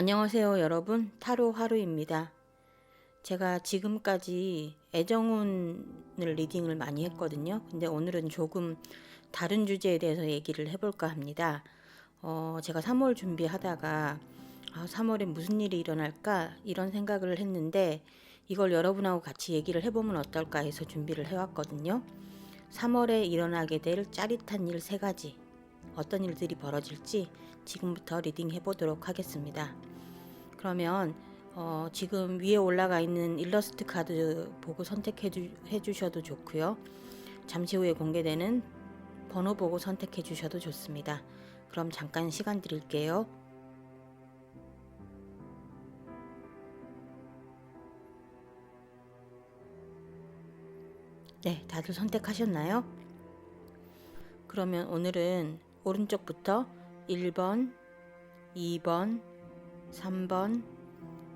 안녕하세요 여러분, 타로 하루입니다. 제가 지금까지 애정운을 리딩을 많이 했거든요. 근데 오늘은 조금 다른 주제에 대해서 얘기를 해볼까 합니다. 제가 3월 준비하다가 3월에 무슨 일이 일어날까 이런 생각을 했는데 이걸 여러분하고 같이 얘기를 해보면 어떨까 해서 준비를 해왔거든요. 3월에 일어나게 될 짜릿한 일 3가지, 어떤 일들이 벌어질지 지금부터 리딩 해보도록 하겠습니다. 그러면 지금 위에 올라가 있는 일러스트 카드 보고 선택해 주셔도 좋고요. 잠시 후에 공개되는 번호 보고 선택해 주셔도 좋습니다. 그럼 잠깐 시간 드릴게요. 네, 다들 선택하셨나요? 그러면 오늘은 오른쪽부터 1번, 2번, 3번,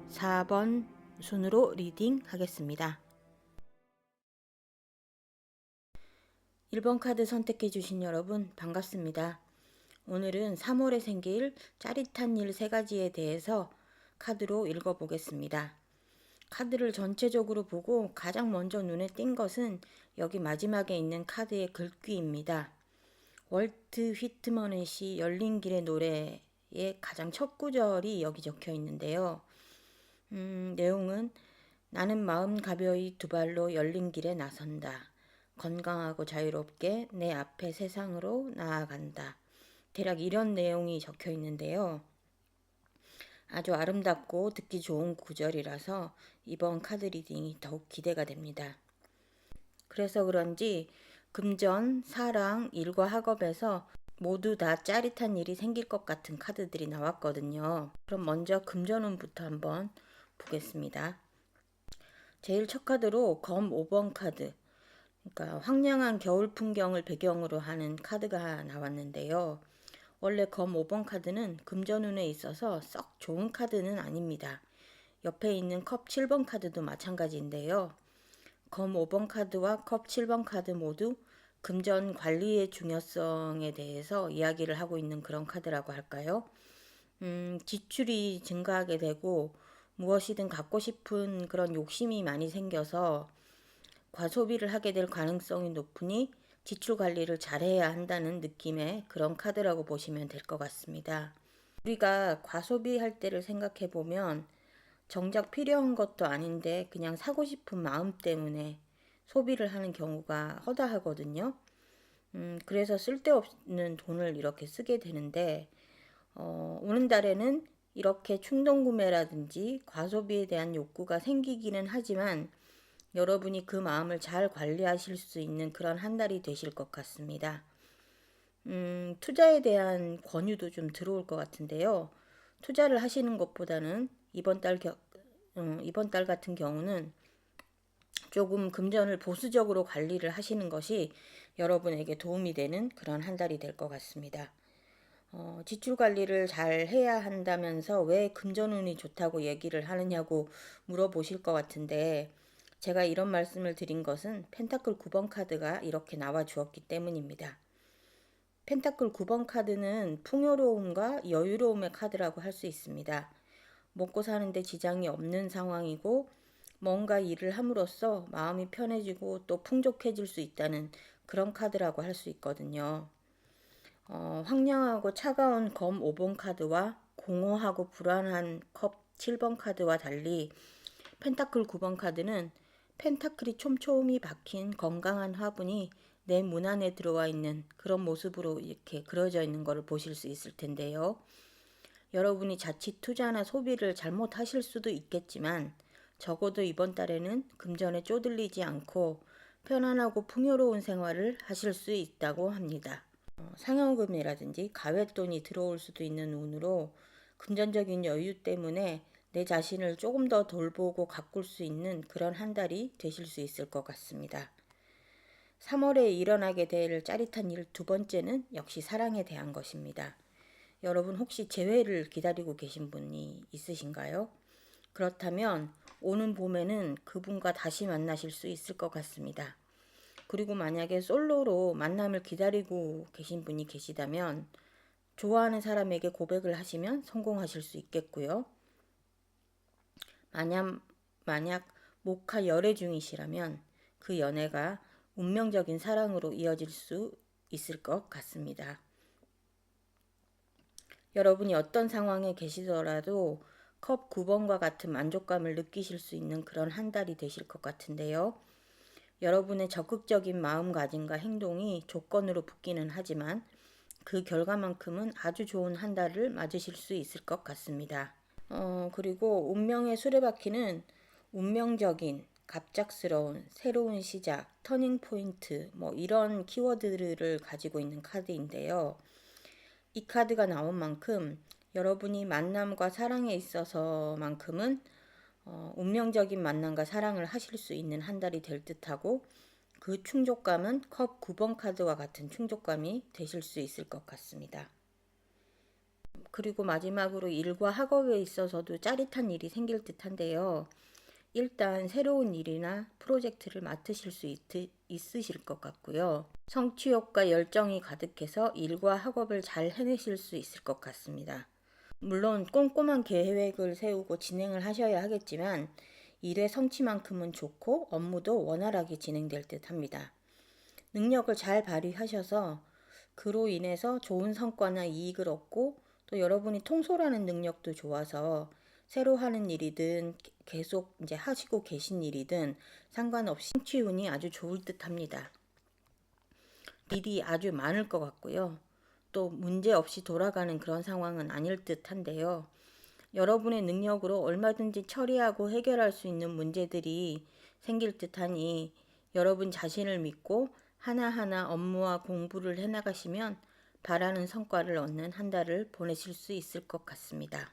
4번 순으로 리딩 하겠습니다. 1번 카드 선택해 주신 여러분 반갑습니다. 오늘은 3월에 생길 짜릿한 일 3가지에 대해서 카드로 읽어보겠습니다. 카드를 전체적으로 보고 가장 먼저 눈에 띈 것은 여기 마지막에 있는 카드의 글귀입니다. 월트 휘트먼의 열린 길의 노래의 가장 첫 구절이 여기 적혀 있는데요. 내용은 나는 마음 가벼이 두 발로 열린 길에 나선다. 건강하고 자유롭게 내 앞에 세상으로 나아간다. 대략 이런 내용이 적혀 있는데요. 아주 아름답고 듣기 좋은 구절이라서 이번 카드 리딩이 더욱 기대가 됩니다. 그래서 그런지 금전, 사랑, 일과 학업에서 모두 다 짜릿한 일이 생길 것 같은 카드들이 나왔거든요. 그럼 먼저 금전운부터 한번 보겠습니다. 제일 첫 카드로 검 5번 카드, 그러니까 황량한 겨울 풍경을 배경으로 하는 카드가 나왔는데요. 원래 검 5번 카드는 금전운에 있어서 썩 좋은 카드는 아닙니다. 옆에 있는 컵 7번 카드도 마찬가지인데요. 검 5번 카드와 컵 7번 카드 모두 금전 관리의 중요성에 대해서 이야기를 하고 있는 그런 카드라고 할까요? 지출이 증가하게 되고 무엇이든 갖고 싶은 그런 욕심이 많이 생겨서 과소비를 하게 될 가능성이 높으니 지출 관리를 잘해야 한다는 느낌의 그런 카드라고 보시면 될 것 같습니다. 우리가 과소비할 때를 생각해 보면 정작 필요한 것도 아닌데 그냥 사고 싶은 마음 때문에 소비를 하는 경우가 허다하거든요. 그래서 쓸데없는 돈을 이렇게 쓰게 되는데 오는 달에는 이렇게 충동 구매라든지 과소비에 대한 욕구가 생기기는 하지만 여러분이 그 마음을 잘 관리하실 수 있는 그런 한 달이 되실 것 같습니다. 투자에 대한 권유도 좀 들어올 것 같은데요. 투자를 하시는 것보다는 이번 달 같은 경우는 조금 금전을 보수적으로 관리를 하시는 것이 여러분에게 도움이 되는 그런 한 달이 될 것 같습니다. 지출 관리를 잘 해야 한다면서 왜 금전운이 좋다고 얘기를 하느냐고 물어보실 것 같은데 제가 이런 말씀을 드린 것은 펜타클 9번 카드가 이렇게 나와 주었기 때문입니다. 펜타클 9번 카드는 풍요로움과 여유로움의 카드라고 할 수 있습니다. 먹고 사는데 지장이 없는 상황이고 뭔가 일을 함으로써 마음이 편해지고 또 풍족해질 수 있다는 그런 카드라고 할 수 있거든요. 황량하고 차가운 검 5번 카드와 공허하고 불안한 컵 7번 카드와 달리 펜타클 9번 카드는 펜타클이 촘촘히 박힌 건강한 화분이 내 문 안에 들어와 있는 그런 모습으로 이렇게 그려져 있는 것을 보실 수 있을 텐데요. 여러분이 자칫 투자나 소비를 잘못하실 수도 있겠지만 적어도 이번 달에는 금전에 쪼들리지 않고 편안하고 풍요로운 생활을 하실 수 있다고 합니다. 상여금이라든지 가외돈이 들어올 수도 있는 운으로 금전적인 여유 때문에 내 자신을 조금 더 돌보고 가꿀 수 있는 그런 한 달이 되실 수 있을 것 같습니다. 3월에 일어나게 될 짜릿한 일 2번째는 역시 사랑에 대한 것입니다. 여러분 혹시 재회를 기다리고 계신 분이 있으신가요? 그렇다면 오는 봄에는 그분과 다시 만나실 수 있을 것 같습니다. 그리고 만약에 솔로로 만남을 기다리고 계신 분이 계시다면 좋아하는 사람에게 고백을 하시면 성공하실 수 있겠고요. 만약 목화 열애 중이시라면 그 연애가 운명적인 사랑으로 이어질 수 있을 것 같습니다. 여러분이 어떤 상황에 계시더라도 컵 9번과 같은 만족감을 느끼실 수 있는 그런 한 달이 되실 것 같은데요. 여러분의 적극적인 마음가짐과 행동이 조건으로 붙기는 하지만 그 결과만큼은 아주 좋은 한 달을 맞으실 수 있을 것 같습니다. 그리고 운명의 수레바퀴는 운명적인, 갑작스러운, 새로운 시작, 터닝 포인트, 이런 키워드를 가지고 있는 카드인데요. 이 카드가 나온 만큼 여러분이 만남과 사랑에 있어서만큼은 운명적인 만남과 사랑을 하실 수 있는 한 달이 될 듯하고 그 충족감은 컵 9번 카드와 같은 충족감이 되실 수 있을 것 같습니다. 그리고 마지막으로 일과 학업에 있어서도 짜릿한 일이 생길 듯한데요. 일단 새로운 일이나 프로젝트를 맡으실 수 있으실 것 같고요. 성취욕과 열정이 가득해서 일과 학업을 잘 해내실 수 있을 것 같습니다. 물론 꼼꼼한 계획을 세우고 진행을 하셔야 하겠지만 일의 성취만큼은 좋고 업무도 원활하게 진행될 듯 합니다. 능력을 잘 발휘하셔서 그로 인해서 좋은 성과나 이익을 얻고 또 여러분이 통솔하는 능력도 좋아서 새로 하는 일이든 계속 이제 하시고 계신 일이든 상관없이 성취운이 아주 좋을 듯 합니다. 일이 아주 많을 것 같고요. 또 문제 없이 돌아가는 그런 상황은 아닐 듯 한데요. 여러분의 능력으로 얼마든지 처리하고 해결할 수 있는 문제들이 생길 듯하니 여러분 자신을 믿고 하나하나 업무와 공부를 해나가시면 바라는 성과를 얻는 한 달을 보내실 수 있을 것 같습니다.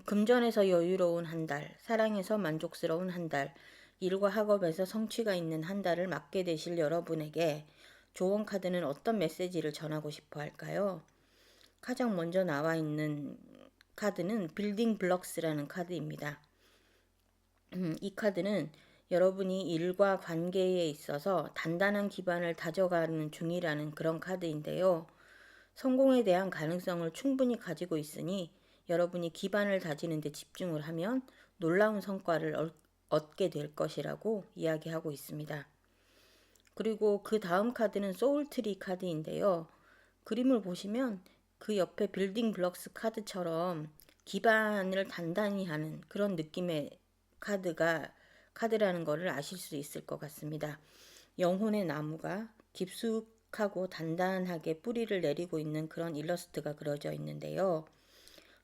금전에서 여유로운 한 달, 사랑에서 만족스러운 한 달, 일과 학업에서 성취가 있는 한 달을 맞게 되실 여러분에게 조언 카드는 어떤 메시지를 전하고 싶어 할까요? 가장 먼저 나와 있는 카드는 빌딩 블럭스라는 카드입니다. 이 카드는 여러분이 일과 관계에 있어서 단단한 기반을 다져가는 중이라는 그런 카드인데요. 성공에 대한 가능성을 충분히 가지고 있으니 여러분이 기반을 다지는 데 집중을 하면 놀라운 성과를 얻게 될 것이라고 이야기하고 있습니다. 그리고 그 다음 카드는 소울트리 카드인데요. 그림을 보시면 그 옆에 빌딩 블럭스 카드처럼 기반을 단단히 하는 그런 느낌의 카드라는 것을 아실 수 있을 것 같습니다. 영혼의 나무가 깊숙하고 단단하게 뿌리를 내리고 있는 그런 일러스트가 그려져 있는데요.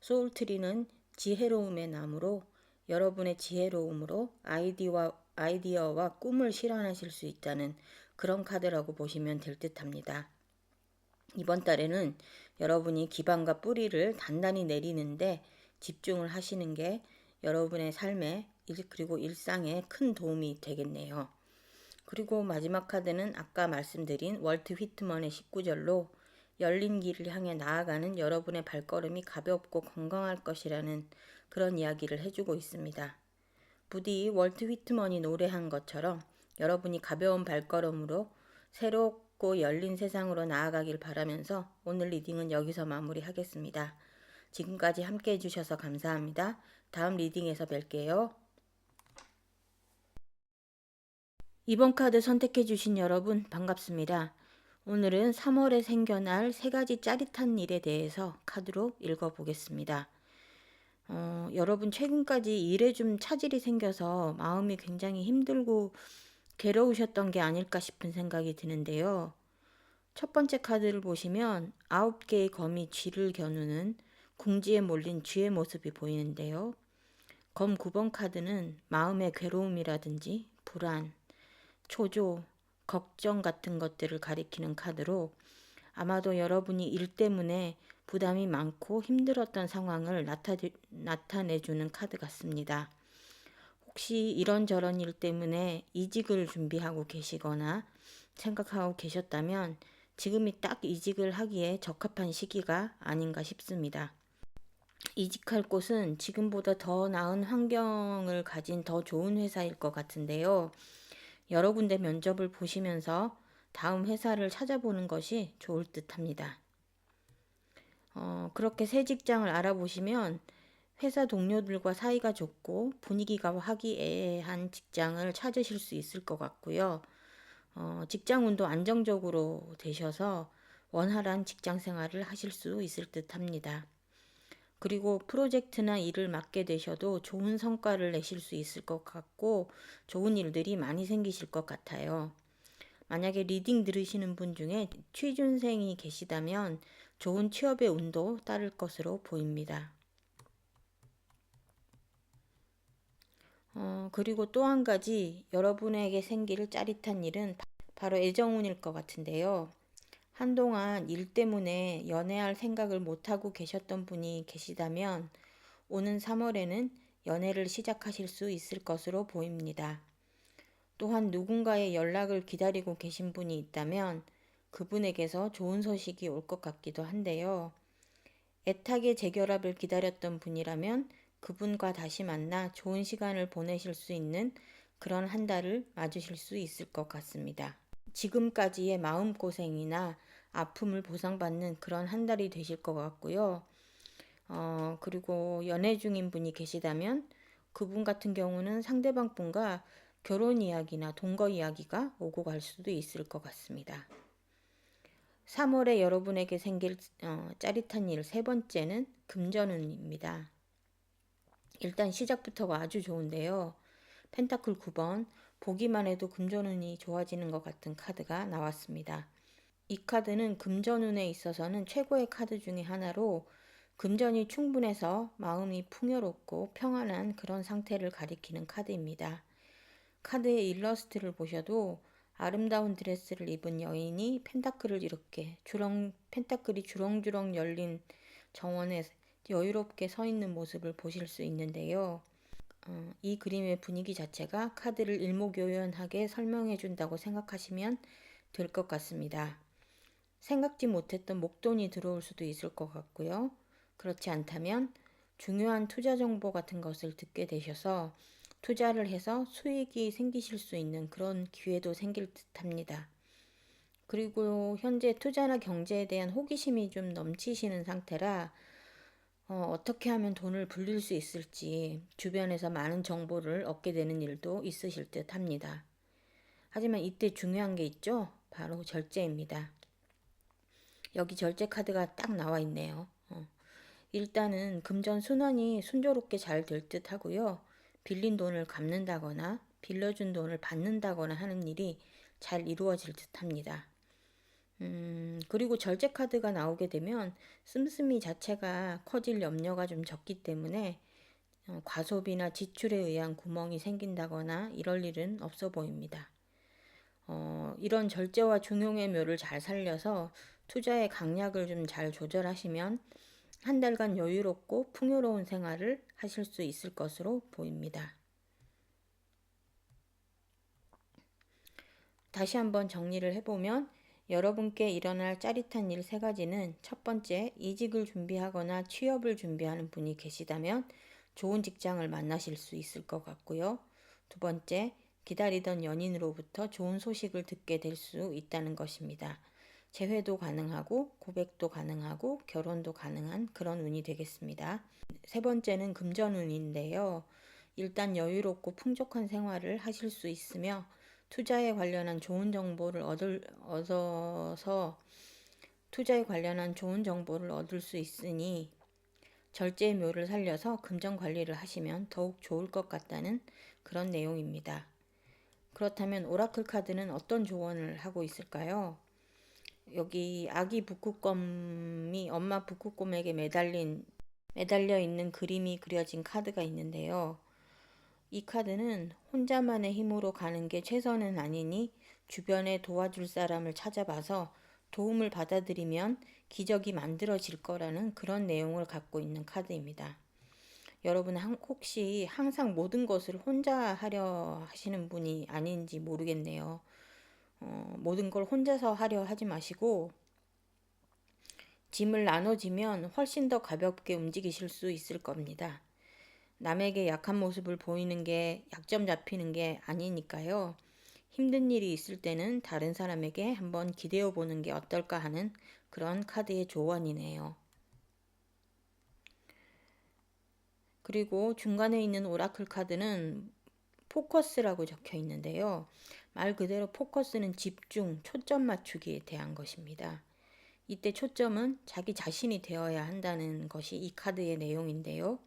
소울트리는 지혜로움의 나무로 여러분의 지혜로움으로 아이디어와 꿈을 실현하실 수 있다는 그런 카드라고 보시면 될 듯합니다. 이번 달에는 여러분이 기반과 뿌리를 단단히 내리는데 집중을 하시는 게 여러분의 삶에 그리고 일상에 큰 도움이 되겠네요. 그리고 마지막 카드는 아까 말씀드린 월트 휘트먼의 19절로 열린 길을 향해 나아가는 여러분의 발걸음이 가볍고 건강할 것이라는 그런 이야기를 해주고 있습니다. 부디 월트 휘트먼이 노래한 것처럼 여러분이 가벼운 발걸음으로 새롭고 열린 세상으로 나아가길 바라면서 오늘 리딩은 여기서 마무리하겠습니다. 지금까지 함께 해주셔서 감사합니다. 다음 리딩에서 뵐게요. 이번 카드 선택해주신 여러분 반갑습니다. 오늘은 3월에 생겨날 3가지 짜릿한 일에 대해서 카드로 읽어보겠습니다. 여러분 최근까지 일에 좀 차질이 생겨서 마음이 굉장히 힘들고 괴로우셨던 게 아닐까 싶은 생각이 드는데요. 첫 번째 카드를 보시면 9개의 검이 쥐를 겨누는 궁지에 몰린 쥐의 모습이 보이는데요. 검 9번 카드는 마음의 괴로움이라든지 불안, 초조, 걱정 같은 것들을 가리키는 카드로 아마도 여러분이 일 때문에 부담이 많고 힘들었던 상황을 나타내주는 카드 같습니다. 혹시 이런저런 일 때문에 이직을 준비하고 계시거나 생각하고 계셨다면 지금이 딱 이직을 하기에 적합한 시기가 아닌가 싶습니다. 이직할 곳은 지금보다 더 나은 환경을 가진 더 좋은 회사일 것 같은데요. 여러 군데 면접을 보시면서 다음 회사를 찾아보는 것이 좋을 듯 합니다. 그렇게 새 직장을 알아보시면 회사 동료들과 사이가 좋고 분위기가 화기애애한 직장을 찾으실 수 있을 것 같고요. 직장운도 안정적으로 되셔서 원활한 직장 생활을 하실 수 있을 듯 합니다. 그리고 프로젝트나 일을 맡게 되셔도 좋은 성과를 내실 수 있을 것 같고 좋은 일들이 많이 생기실 것 같아요. 만약에 리딩 들으시는 분 중에 취준생이 계시다면 좋은 취업의 운도 따를 것으로 보입니다. 그리고 또 한 가지 여러분에게 생길 짜릿한 일은 바로 애정운일 것 같은데요. 한동안 일 때문에 연애할 생각을 못하고 계셨던 분이 계시다면 오는 3월에는 연애를 시작하실 수 있을 것으로 보입니다. 또한 누군가의 연락을 기다리고 계신 분이 있다면 그분에게서 좋은 소식이 올 것 같기도 한데요. 애타게 재결합을 기다렸던 분이라면 그분과 다시 만나 좋은 시간을 보내실 수 있는 그런 한 달을 맞으실 수 있을 것 같습니다. 지금까지의 마음고생이나 아픔을 보상받는 그런 한 달이 되실 것 같고요. 그리고 연애 중인 분이 계시다면 그분 같은 경우는 상대방 분과 결혼 이야기나 동거 이야기가 오고 갈 수도 있을 것 같습니다. 3월에 여러분에게 생길 짜릿한 일 세 번째는 금전운입니다. 일단 시작부터가 아주 좋은데요. 펜타클 9번, 보기만 해도 금전운이 좋아지는 것 같은 카드가 나왔습니다. 이 카드는 금전운에 있어서는 최고의 카드 중에 하나로 금전이 충분해서 마음이 풍요롭고 평안한 그런 상태를 가리키는 카드입니다. 카드의 일러스트를 보셔도 아름다운 드레스를 입은 여인이 펜타클을 이렇게 펜타클이 주렁주렁 열린 정원에 여유롭게 서 있는 모습을 보실 수 있는데요. 이 그림의 분위기 자체가 카드를 일목요연하게 설명해 준다고 생각하시면 될 것 같습니다. 생각지 못했던 목돈이 들어올 수도 있을 것 같고요. 그렇지 않다면 중요한 투자 정보 같은 것을 듣게 되셔서 투자를 해서 수익이 생기실 수 있는 그런 기회도 생길 듯 합니다. 그리고 현재 투자나 경제에 대한 호기심이 좀 넘치시는 상태라 어떻게 하면 돈을 불릴 수 있을지 주변에서 많은 정보를 얻게 되는 일도 있으실 듯 합니다. 하지만 이때 중요한 게 있죠? 바로 절제입니다. 여기 절제 카드가 딱 나와 있네요. 일단은 금전 순환이 순조롭게 잘 될 듯 하고요. 빌린 돈을 갚는다거나 빌려준 돈을 받는다거나 하는 일이 잘 이루어질 듯 합니다. 그리고 절제 카드가 나오게 되면 씀씀이 자체가 커질 염려가 좀 적기 때문에 과소비나 지출에 의한 구멍이 생긴다거나 이럴 일은 없어 보입니다. 이런 절제와 중용의 묘를 잘 살려서 투자의 강약을 좀 잘 조절하시면 한 달간 여유롭고 풍요로운 생활을 하실 수 있을 것으로 보입니다. 다시 한번 정리를 해보면 여러분께 일어날 짜릿한 일 세 가지는 첫 번째, 이직을 준비하거나 취업을 준비하는 분이 계시다면 좋은 직장을 만나실 수 있을 것 같고요. 두 번째, 기다리던 연인으로부터 좋은 소식을 듣게 될 수 있다는 것입니다. 재회도 가능하고 고백도 가능하고 결혼도 가능한 그런 운이 되겠습니다. 세 번째는 금전운인데요. 일단 여유롭고 풍족한 생활을 하실 수 있으며 투자에 관련한 좋은 정보를 얻어서 투자에 관련한 좋은 정보를 얻을 수 있으니 절제의 묘를 살려서 금전 관리를 하시면 더욱 좋을 것 같다는 그런 내용입니다. 그렇다면 오라클 카드는 어떤 조언을 하고 있을까요? 여기 아기 북극곰이 엄마 북극곰에게 매달려 있는 그림이 그려진 카드가 있는데요. 이 카드는 혼자만의 힘으로 가는 게 최선은 아니니 주변에 도와줄 사람을 찾아봐서 도움을 받아들이면 기적이 만들어질 거라는 그런 내용을 갖고 있는 카드입니다. 여러분 혹시 항상 모든 것을 혼자 하려 하시는 분이 아닌지 모르겠네요. 모든 걸 혼자서 하려 하지 마시고 짐을 나눠지면 훨씬 더 가볍게 움직이실 수 있을 겁니다. 남에게 약한 모습을 보이는 게 약점 잡히는 게 아니니까요. 힘든 일이 있을 때는 다른 사람에게 한번 기대어 보는 게 어떨까 하는 그런 카드의 조언이네요. 그리고 중간에 있는 오라클 카드는 포커스라고 적혀 있는데요. 말 그대로 포커스는 집중, 초점 맞추기에 대한 것입니다. 이때 초점은 자기 자신이 되어야 한다는 것이 이 카드의 내용인데요.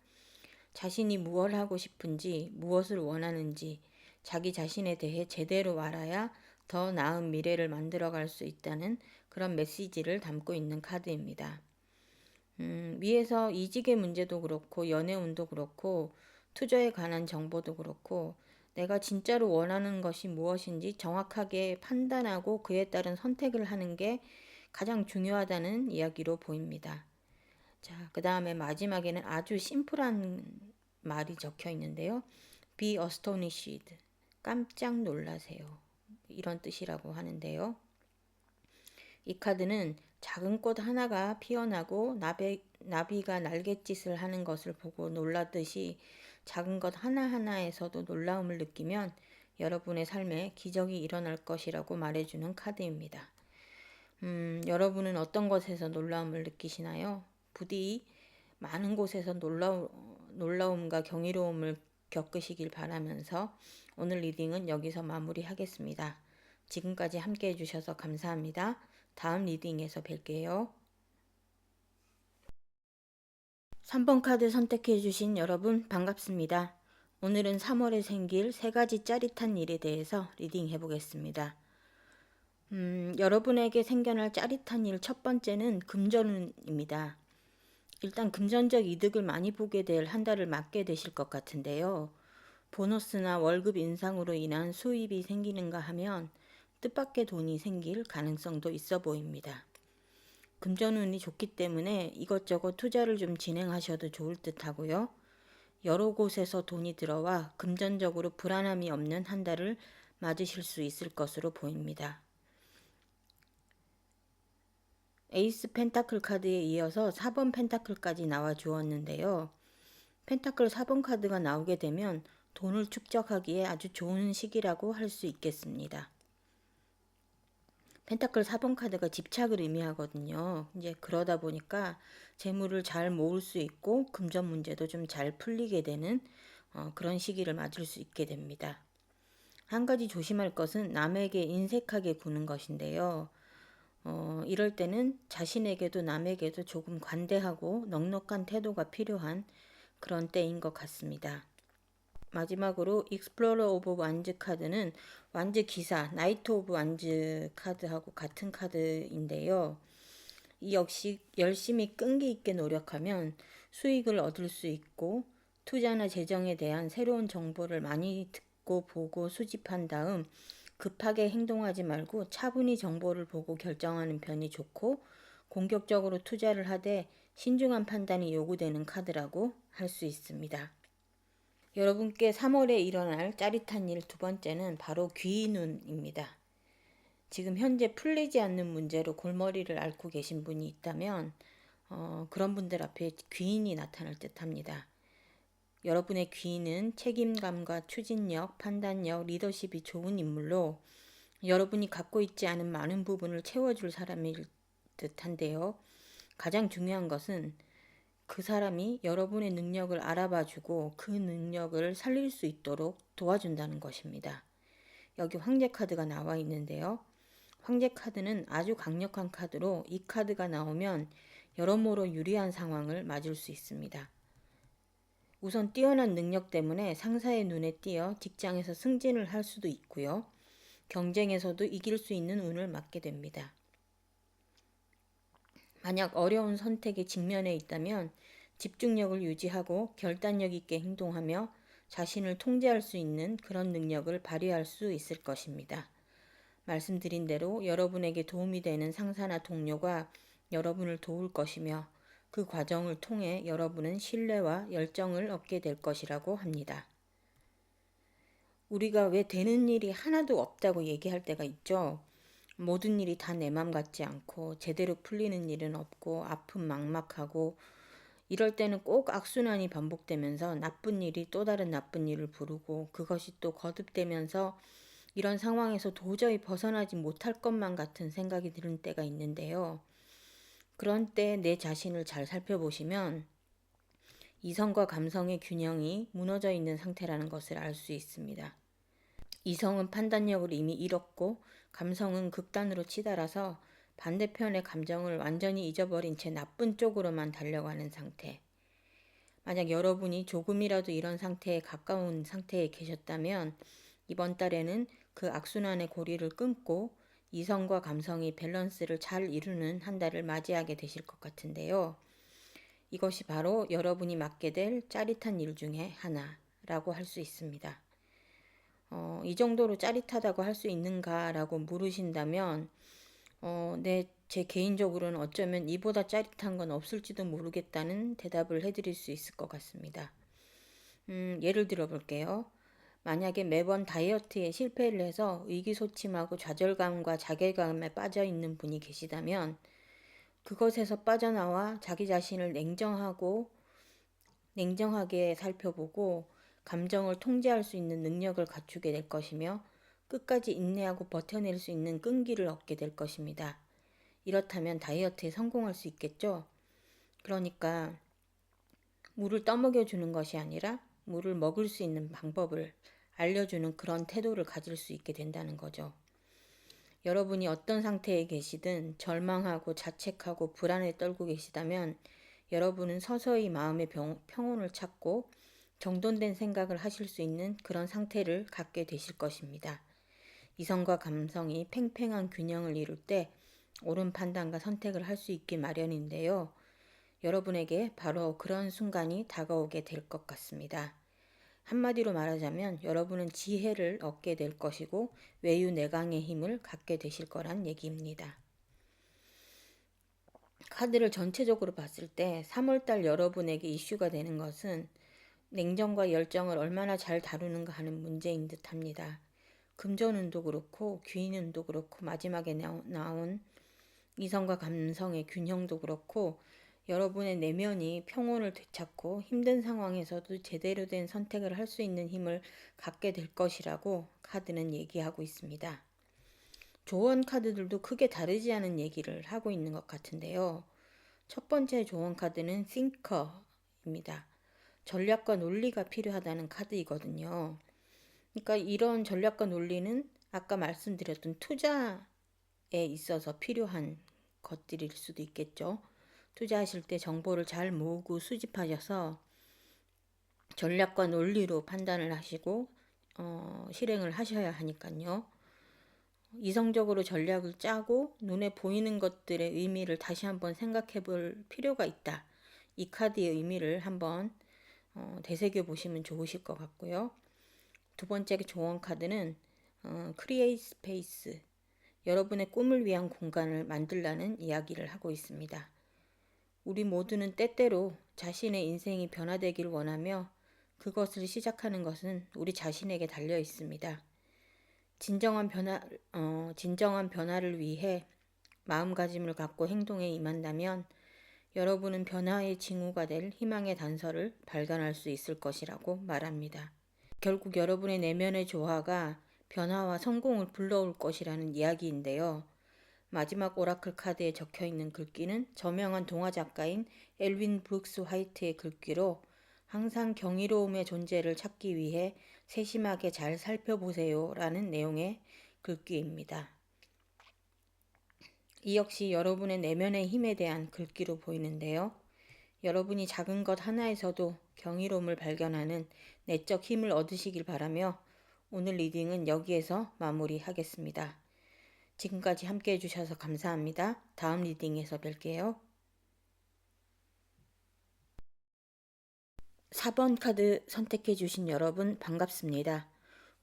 자신이 무엇을 하고 싶은지, 무엇을 원하는지 자기 자신에 대해 제대로 알아야 더 나은 미래를 만들어갈 수 있다는 그런 메시지를 담고 있는 카드입니다. 위에서 이직의 문제도 그렇고 연애운도 그렇고 투자에 관한 정보도 그렇고 내가 진짜로 원하는 것이 무엇인지 정확하게 판단하고 그에 따른 선택을 하는 게 가장 중요하다는 이야기로 보입니다. 자, 그 다음에 마지막에는 아주 심플한 말이 적혀 있는데요. Be astonished. 깜짝 놀라세요. 이런 뜻이라고 하는데요. 이 카드는 작은 꽃 하나가 피어나고 나비가 날갯짓을 하는 것을 보고 놀라듯이 작은 것 하나하나에서도 놀라움을 느끼면 여러분의 삶에 기적이 일어날 것이라고 말해주는 카드입니다. 여러분은 어떤 것에서 놀라움을 느끼시나요? 부디 많은 곳에서 놀라움과 경이로움을 겪으시길 바라면서 오늘 리딩은 여기서 마무리하겠습니다. 지금까지 함께 해주셔서 감사합니다. 다음 리딩에서 뵐게요. 3번 카드 선택해 주신 여러분 반갑습니다. 오늘은 3월에 생길 3가지 짜릿한 일에 대해서 리딩해 보겠습니다. 여러분에게 생겨날 짜릿한 일 첫 번째는 금전운입니다. 일단 금전적 이득을 많이 보게 될 한 달을 맞게 되실 것 같은데요. 보너스나 월급 인상으로 인한 수입이 생기는가 하면 뜻밖의 돈이 생길 가능성도 있어 보입니다. 금전운이 좋기 때문에 이것저것 투자를 좀 진행하셔도 좋을 듯 하고요. 여러 곳에서 돈이 들어와 금전적으로 불안함이 없는 한 달을 맞으실 수 있을 것으로 보입니다. 에이스 펜타클 카드에 이어서 4번 펜타클까지 나와 주었는데요. 펜타클 4번 카드가 나오게 되면 돈을 축적하기에 아주 좋은 시기라고 할 수 있겠습니다. 펜타클 4번 카드가 집착을 의미하거든요. 이제 그러다 보니까 재물을 잘 모을 수 있고 금전 문제도 좀 잘 풀리게 되는 그런 시기를 맞을 수 있게 됩니다. 한 가지 조심할 것은 남에게 인색하게 구는 것인데요. 이럴 때는 자신에게도 남에게도 조금 관대하고 넉넉한 태도가 필요한 그런 때인 것 같습니다. 마지막으로 익스플로러 오브 완즈 카드는 완즈 기사, 나이트 오브 완즈 카드하고 같은 카드인데요. 이 역시 열심히 끈기 있게 노력하면 수익을 얻을 수 있고 투자나 재정에 대한 새로운 정보를 많이 듣고 보고 수집한 다음 급하게 행동하지 말고 차분히 정보를 보고 결정하는 편이 좋고 공격적으로 투자를 하되 신중한 판단이 요구되는 카드라고 할 수 있습니다. 여러분께 3월에 일어날 짜릿한 일 두 번째는 바로 귀인운입니다. 지금 현재 풀리지 않는 문제로 골머리를 앓고 계신 분이 있다면 그런 분들 앞에 귀인이 나타날 듯합니다. 여러분의 귀인은 책임감과 추진력, 판단력, 리더십이 좋은 인물로 여러분이 갖고 있지 않은 많은 부분을 채워줄 사람일 듯한데요. 가장 중요한 것은 그 사람이 여러분의 능력을 알아봐주고 그 능력을 살릴 수 있도록 도와준다는 것입니다. 여기 황제 카드가 나와 있는데요. 황제 카드는 아주 강력한 카드로 이 카드가 나오면 여러모로 유리한 상황을 맞을 수 있습니다. 우선 뛰어난 능력 때문에 상사의 눈에 띄어 직장에서 승진을 할 수도 있고요. 경쟁에서도 이길 수 있는 운을 맞게 됩니다. 만약 어려운 선택에 직면해 있다면 집중력을 유지하고 결단력 있게 행동하며 자신을 통제할 수 있는 그런 능력을 발휘할 수 있을 것입니다. 말씀드린 대로 여러분에게 도움이 되는 상사나 동료가 여러분을 도울 것이며 그 과정을 통해 여러분은 신뢰와 열정을 얻게 될 것이라고 합니다. 우리가 왜 되는 일이 하나도 없다고 얘기할 때가 있죠. 모든 일이 다 내 맘 같지 않고 제대로 풀리는 일은 없고 아픔 막막하고 이럴 때는 꼭 악순환이 반복되면서 나쁜 일이 또 다른 나쁜 일을 부르고 그것이 또 거듭되면서 이런 상황에서 도저히 벗어나지 못할 것만 같은 생각이 드는 때가 있는데요. 그런 때 내 자신을 잘 살펴보시면 이성과 감성의 균형이 무너져 있는 상태라는 것을 알 수 있습니다. 이성은 판단력을 이미 잃었고 감성은 극단으로 치달아서 반대편의 감정을 완전히 잊어버린 채 나쁜 쪽으로만 달려가는 상태. 만약 여러분이 조금이라도 이런 상태에 가까운 상태에 계셨다면 이번 달에는 그 악순환의 고리를 끊고 이성과 감성이 밸런스를 잘 이루는 한 달을 맞이하게 되실 것 같은데요. 이것이 바로 여러분이 맡게 될 짜릿한 일 중에 하나라고 할 수 있습니다. 이 정도로 짜릿하다고 할 수 있는가라고 물으신다면 제 개인적으로는 어쩌면 이보다 짜릿한 건 없을지도 모르겠다는 대답을 해드릴 수 있을 것 같습니다. 예를 들어 볼게요. 만약에 매번 다이어트에 실패를 해서 의기소침하고 좌절감과 자괴감에 빠져 있는 분이 계시다면 그것에서 빠져나와 자기 자신을 냉정하게 살펴보고 감정을 통제할 수 있는 능력을 갖추게 될 것이며 끝까지 인내하고 버텨낼 수 있는 끈기를 얻게 될 것입니다. 이렇다면 다이어트에 성공할 수 있겠죠? 그러니까 물을 떠먹여 주는 것이 아니라 물을 먹을 수 있는 방법을 알려주는 그런 태도를 가질 수 있게 된다는 거죠. 여러분이 어떤 상태에 계시든 절망하고 자책하고 불안에 떨고 계시다면 여러분은 서서히 마음의 평온을 찾고 정돈된 생각을 하실 수 있는 그런 상태를 갖게 되실 것입니다. 이성과 감성이 팽팽한 균형을 이룰 때 옳은 판단과 선택을 할 수 있기 마련인데요. 여러분에게 바로 그런 순간이 다가오게 될 것 같습니다. 한마디로 말하자면 여러분은 지혜를 얻게 될 것이고 외유내강의 힘을 갖게 되실 거란 얘기입니다. 카드를 전체적으로 봤을 때 3월달 여러분에게 이슈가 되는 것은 냉정과 열정을 얼마나 잘 다루는가 하는 문제인 듯 합니다. 금전운도 그렇고 귀인운도 그렇고 마지막에 나온 이성과 감성의 균형도 그렇고 여러분의 내면이 평온을 되찾고 힘든 상황에서도 제대로 된 선택을 할 수 있는 힘을 갖게 될 것이라고 카드는 얘기하고 있습니다. 조언 카드들도 크게 다르지 않은 얘기를 하고 있는 것 같은데요. 첫 번째 조언 카드는 싱커입니다. 전략과 논리가 필요하다는 카드이거든요. 그러니까 이런 전략과 논리는 아까 말씀드렸던 투자에 있어서 필요한 것들일 수도 있겠죠. 투자하실 때 정보를 잘 모으고 수집하셔서 전략과 논리로 판단을 하시고 실행을 하셔야 하니까요. 이성적으로 전략을 짜고 눈에 보이는 것들의 의미를 다시 한번 생각해 볼 필요가 있다. 이 카드의 의미를 한번 되새겨 보시면 좋으실 것 같고요. 두 번째 조언 카드는 크리에이트 스페이스, 여러분의 꿈을 위한 공간을 만들라는 이야기를 하고 있습니다. 우리 모두는 때때로 자신의 인생이 변화되길 원하며 그것을 시작하는 것은 우리 자신에게 달려 있습니다. 진정한 변화를 위해 마음가짐을 갖고 행동에 임한다면 여러분은 변화의 징후가 될 희망의 단서를 발견할 수 있을 것이라고 말합니다. 결국 여러분의 내면의 조화가 변화와 성공을 불러올 것이라는 이야기인데요. 마지막 오라클 카드에 적혀있는 글귀는 저명한 동화 작가인 엘빈 브룩스 화이트의 글귀로 항상 경이로움의 존재를 찾기 위해 세심하게 잘 살펴보세요 라는 내용의 글귀입니다. 이 역시 여러분의 내면의 힘에 대한 글귀로 보이는데요. 여러분이 작은 것 하나에서도 경이로움을 발견하는 내적 힘을 얻으시길 바라며 오늘 리딩은 여기에서 마무리하겠습니다. 지금까지 함께 해주셔서 감사합니다. 다음 리딩에서 뵐게요. 4번 카드 선택해주신 여러분 반갑습니다.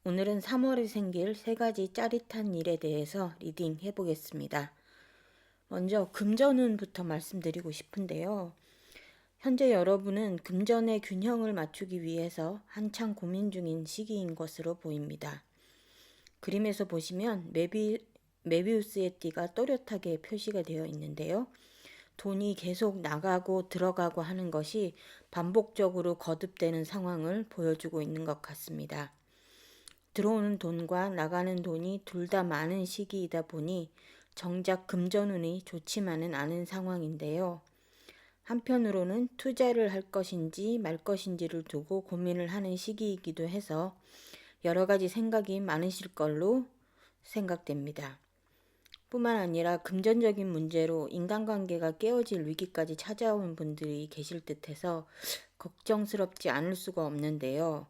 오늘은 3월에 생길 3가지 짜릿한 일에 대해서 리딩 해보겠습니다. 먼저 금전운부터 말씀드리고 싶은데요. 현재 여러분은 금전의 균형을 맞추기 위해서 한창 고민 중인 시기인 것으로 보입니다. 그림에서 보시면 메비우스의 띠가 또렷하게 표시가 되어 있는데요. 돈이 계속 나가고 들어가고 하는 것이 반복적으로 거듭되는 상황을 보여주고 있는 것 같습니다. 들어오는 돈과 나가는 돈이 둘 다 많은 시기이다 보니 정작 금전운이 좋지만은 않은 상황인데요. 한편으로는 투자를 할 것인지 말 것인지를 두고 고민을 하는 시기이기도 해서 여러 가지 생각이 많으실 걸로 생각됩니다. 뿐만 아니라 금전적인 문제로 인간관계가 깨어질 위기까지 찾아온 분들이 계실 듯해서 걱정스럽지 않을 수가 없는데요.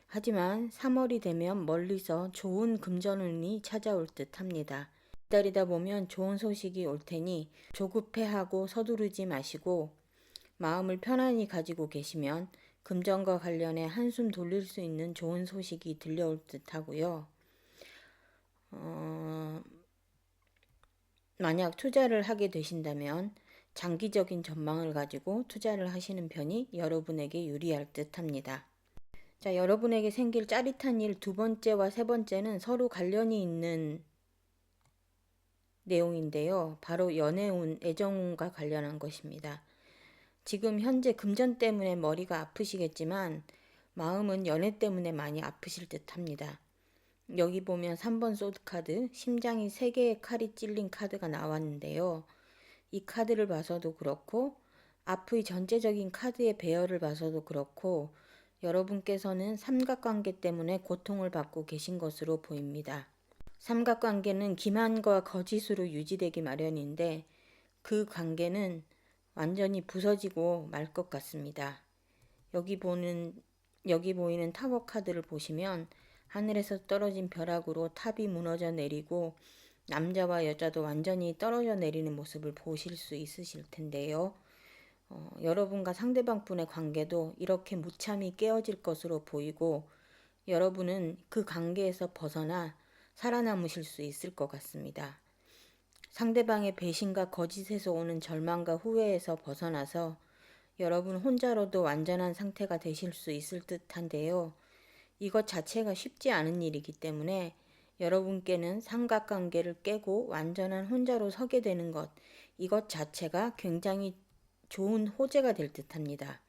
하지만 3월이 되면 멀리서 좋은 금전운이 찾아올 듯 합니다. 기다리다 보면 좋은 소식이 올 테니 조급해하고 서두르지 마시고 마음을 편안히 가지고 계시면 금전과 관련해 한숨 돌릴 수 있는 좋은 소식이 들려올 듯 하고요. 만약 투자를 하게 되신다면 장기적인 전망을 가지고 투자를 하시는 편이 여러분에게 유리할 듯 합니다. 자, 여러분에게 생길 짜릿한 일 두 번째와 세 번째는 서로 관련이 있는 내용인데요. 바로 연애운, 애정운과 관련한 것입니다. 지금 현재 금전 때문에 머리가 아프시겠지만 마음은 연애 때문에 많이 아프실 듯 합니다. 여기 보면 3번 소드카드, 심장이 3개의 칼이 찔린 카드가 나왔는데요. 이 카드를 봐서도 그렇고 앞의 전체적인 카드의 배열을 봐서도 그렇고 여러분께서는 삼각관계 때문에 고통을 받고 계신 것으로 보입니다. 삼각관계는 기만과 거짓으로 유지되기 마련인데 그 관계는 완전히 부서지고 말 것 같습니다. 여기 보이는 타워 카드를 보시면 하늘에서 떨어진 벼락으로 탑이 무너져 내리고 남자와 여자도 완전히 떨어져 내리는 모습을 보실 수 있으실 텐데요. 여러분과 상대방 분의 관계도 이렇게 무참히 깨어질 것으로 보이고 여러분은 그 관계에서 벗어나 살아남으실 수 있을 것 같습니다. 상대방의 배신과 거짓에서 오는 절망과 후회에서 벗어나서 여러분 혼자로도 완전한 상태가 되실 수 있을 듯한데요. 이것 자체가 쉽지 않은 일이기 때문에 여러분께는 삼각관계를 깨고 완전한 혼자로 서게 되는 것, 이것 자체가 굉장히 좋은 호재가 될 듯합니다.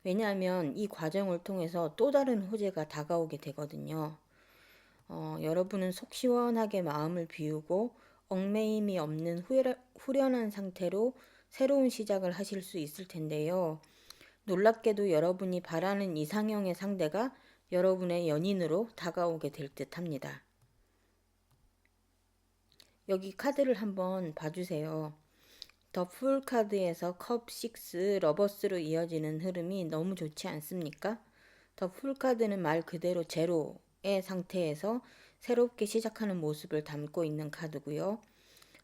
왜냐하면 이 과정을 통해서 또 다른 호재가 다가오게 되거든요. 여러분은 속 시원하게 마음을 비우고 얽매임이 없는 후련한 상태로 새로운 시작을 하실 수 있을 텐데요. 놀랍게도 여러분이 바라는 이상형의 상대가 여러분의 연인으로 다가오게 될 듯 합니다. 여기 카드를 한번 봐주세요. 더 풀 카드에서 컵 6, 러버스로 이어지는 흐름이 너무 좋지 않습니까? 더 풀 카드는 말 그대로 제로의 상태에서 새롭게 시작하는 모습을 담고 있는 카드고요.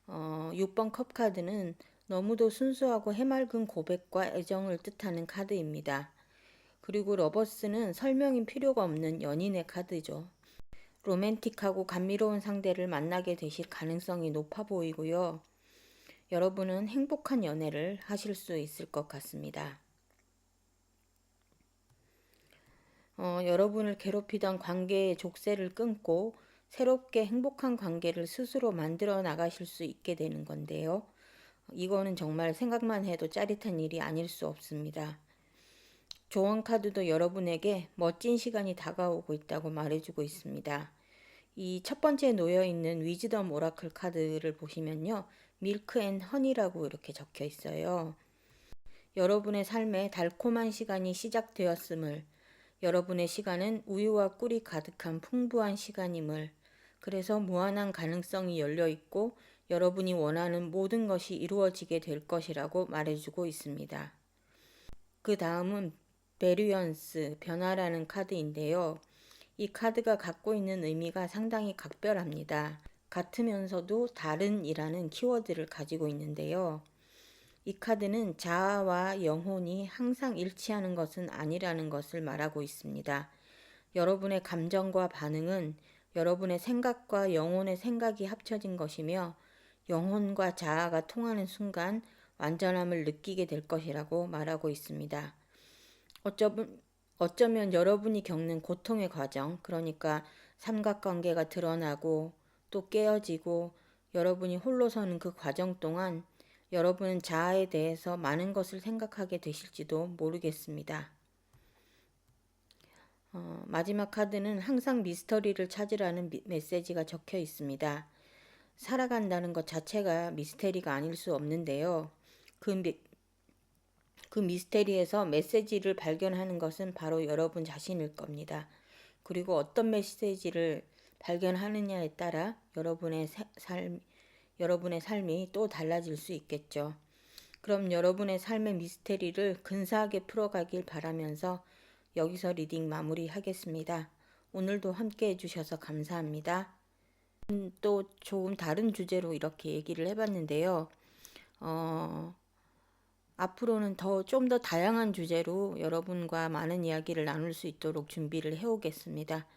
6번 컵 카드는 너무도 순수하고 해맑은 고백과 애정을 뜻하는 카드입니다. 그리고 러버스는 설명이 필요가 없는 연인의 카드죠. 로맨틱하고 감미로운 상대를 만나게 되실 가능성이 높아 보이고요. 여러분은 행복한 연애를 하실 수 있을 것 같습니다. 여러분을 괴롭히던 관계의 족쇄를 끊고 새롭게 행복한 관계를 스스로 만들어 나가실 수 있게 되는 건데요. 이거는 정말 생각만 해도 짜릿한 일이 아닐 수 없습니다. 조언 카드도 여러분에게 멋진 시간이 다가오고 있다고 말해주고 있습니다. 이 첫 번째 놓여 있는 위즈덤 오라클 카드를 보시면요. 밀크 앤 허니라고 이렇게 적혀 있어요. 여러분의 삶에 달콤한 시간이 시작되었음을, 여러분의 시간은 우유와 꿀이 가득한 풍부한 시간임을, 그래서 무한한 가능성이 열려 있고 여러분이 원하는 모든 것이 이루어지게 될 것이라고 말해주고 있습니다. 그 다음은 베리언스, 변화라는 카드인데요. 이 카드가 갖고 있는 의미가 상당히 각별합니다. 같으면서도 다른이라는 키워드를 가지고 있는데요. 이 카드는 자아와 영혼이 항상 일치하는 것은 아니라는 것을 말하고 있습니다. 여러분의 감정과 반응은 여러분의 생각과 영혼의 생각이 합쳐진 것이며 영혼과 자아가 통하는 순간 완전함을 느끼게 될 것이라고 말하고 있습니다. 어쩌면 여러분이 겪는 고통의 과정, 그러니까 삼각관계가 드러나고 또 깨어지고 여러분이 홀로 서는 그 과정 동안 여러분은 자아에 대해서 많은 것을 생각하게 되실지도 모르겠습니다. 마지막 카드는 항상 미스터리를 찾으라는 메시지가 적혀 있습니다. 살아간다는 것 자체가 미스테리가 아닐 수 없는데요. 그 미스테리에서 메시지를 발견하는 것은 바로 여러분 자신일 겁니다. 그리고 어떤 메시지를 발견하느냐에 따라 여러분의 삶이 또 달라질 수 있겠죠. 그럼 여러분의 삶의 미스테리를 근사하게 풀어가길 바라면서 여기서 리딩 마무리하겠습니다. 오늘도 함께 해주셔서 감사합니다. 또 조금 다른 주제로 이렇게 얘기를 해봤는데요. 앞으로는 좀 더 다양한 주제로 여러분과 많은 이야기를 나눌 수 있도록 준비를 해오겠습니다.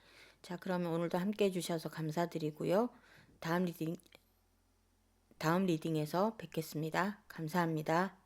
자, 그러면 오늘도 함께 해주셔서 감사드리고요. 다음 리딩에서 뵙겠습니다. 감사합니다.